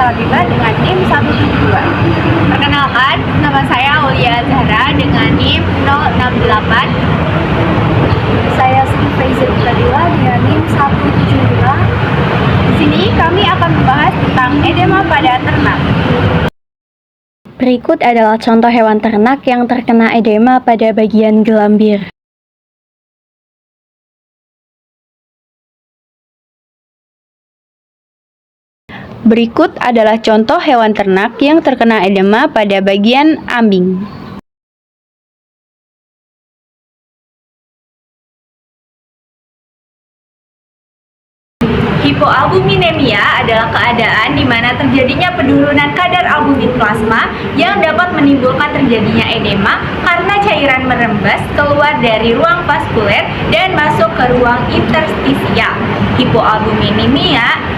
Salatiga dengan NIM 172. Perkenalkan, nama saya Aulia Zahra dengan NIM 068. Saya Sri Faizal Pradila dengan NIM 175. Di sini kami akan membahas tentang edema pada ternak. Berikut adalah contoh hewan ternak yang terkena edema pada bagian gelambir. Berikut adalah contoh hewan ternak yang terkena edema pada bagian ambing. Hipoalbuminemia adalah keadaan di mana terjadinya penurunan kadar albumin plasma yang dapat menimbulkan terjadinya edema karena cairan merembes keluar dari ruang vaskuler dan masuk ke ruang interstisial. Hipoalbuminemia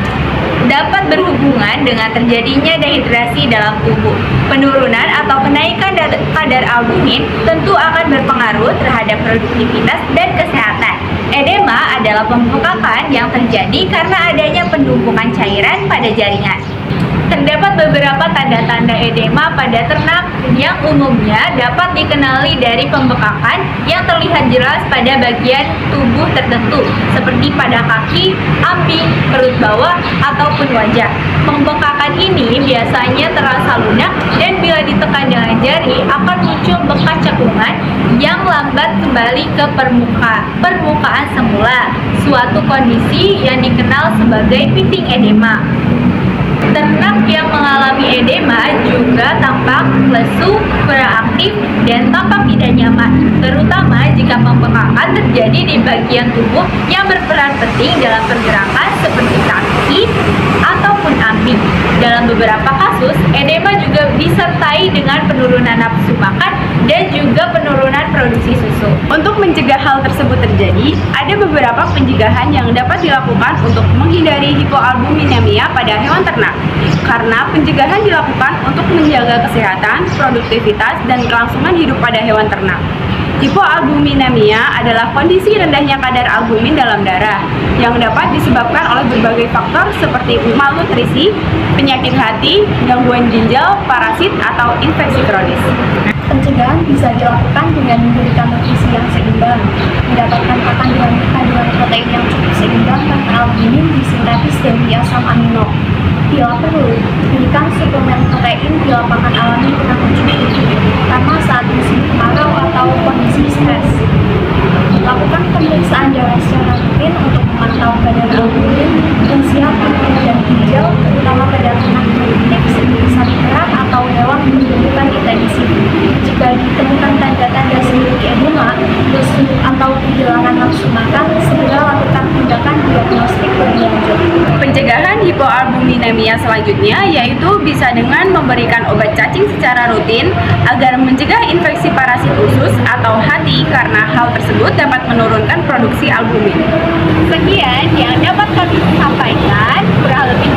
dapat berhubungan dengan terjadinya dehidrasi dalam tubuh. Penurunan atau kenaikan kadar albumin tentu akan berpengaruh terhadap produktivitas dan kesehatan. Edema adalah pembengkakan yang terjadi karena adanya penumpukan cairan pada jaringan. Terdapat beberapa tanda-tanda edema pada ternak yang umumnya dapat dikenali dari pembekakan yang terlihat jelas pada bagian tubuh tertentu, seperti pada kaki, ambing, perut bawah, ataupun wajah. Pembekakan ini biasanya terasa lunak dan bila ditekan dengan jari akan muncul bekas cekungan yang lambat kembali ke permukaan semula, suatu kondisi yang dikenal sebagai piting edema. Ternak yang mengalami edema juga tampak lesu, kurang aktif, dan tampak tidak nyaman, terutama jika pembekakan terjadi di bagian tubuh yang berperan penting dalam pergerakan seperti kaki ataupun ambing. Dalam beberapa kasus, edema juga disertai dengan penurunan nafsu makan dan juga penurunan produksi susu. Untuk mencegah hal tersebut terjadi, ada beberapa pencegahan yang dapat dilakukan untuk menghindari hipoalbuminemia pada hewan ternak. Karena pencegahan dilakukan untuk menjaga kesehatan, produktivitas, dan kelangsungan hidup pada hewan ternak. Hipoalbuminemia adalah kondisi rendahnya kadar albumin dalam darah yang dapat disebabkan oleh berbagai faktor seperti malnutrisi, penyakit hati, gangguan ginjal, parasit, atau infeksi kronis. Pencegahan bisa dilakukan dengan memberikan nutrisi yang seimbang, mendapatkan pakan dengan kandungan protein yang cukup seimbang karena albumin disintetis dari asam amino. Bila perlu, berikan suplemen protein bila pakan alami kurang mencukupi, terutama saat musim kemarau atau kondisi stres. Lakukan pemeriksaan darah secara rutin untuk memantau kadar albumin, fungsi hati dan ginjal, terutama pada ternak primitif seperti sapi perah atau hewan berkebutuhan intensif. Jika ditemukan tanda-tanda seperti edema, lesu, atau kehilangan nafsu makan, segera lakukan tindakan diagnostik lebih lanjut. Pencegahan hipoalbuminemia selanjutnya yaitu bisa dengan memberikan obat cacing secara rutin agar mencegah infeksi parasit usus atau hati karena hal tersebut dapat menurunkan produksi albumin. Sekian yang dapat kami sampaikan, kurang lebih